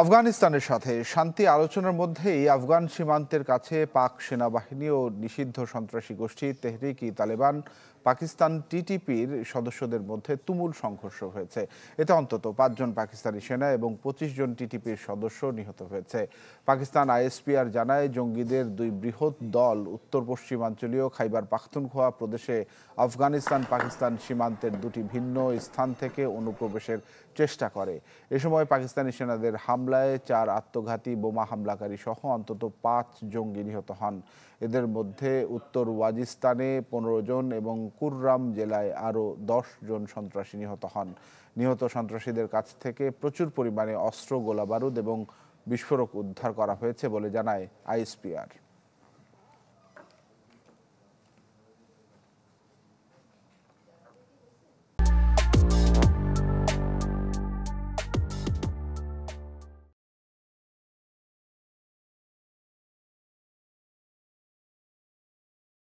আফগানিস্তানের সাথে শান্তি আলোচনার মধ্যেই আফগান সীমান্তের কাছে পাক সেনাবাহিনী ও নিষিদ্ধ সন্ত্রাসী গোষ্ঠী তেহরিক-ই-তালেবান পাকিস্তান টিটিপির সদস্যদের মধ্যে তুমুল সংঘর্ষ হয়েছে। এতে অন্তত ৫ জন পাকিস্তানি সেনা এবং ২৫ জন টিটিপির সদস্য নিহত হয়েছে। পাকিস্তান আইএসপিআর জানায়, জঙ্গিদের দুই বৃহৎ দল উত্তর পশ্চিমাঞ্চলীয় খাইবার পাখতুনখোয়া প্রদেশে আফগানিস্তান পাকিস্তান সীমান্তের দুটি ভিন্ন স্থান থেকে অনুপ্রবেশের চেষ্টা করে। এ সময় পাকিস্তানি সেনাদের হামলায় ৪ আত্মঘাতী বোমা হামলাকারী সহ অন্তত ৫ জঙ্গি নিহত হন। এদের মধ্যে উত্তর ওয়াজিস্তানে ১৫ জন এবং কুররাম জেলায় আরও ১০ জন সন্ত্রাসী নিহত হন। নিহত সন্ত্রাসীদের কাছ থেকে প্রচুর পরিমাণে অস্ত্র, গোলাবারুদ এবং বিস্ফোরক উদ্ধার করা হয়েছে বলে জানায় আইএসপিআর।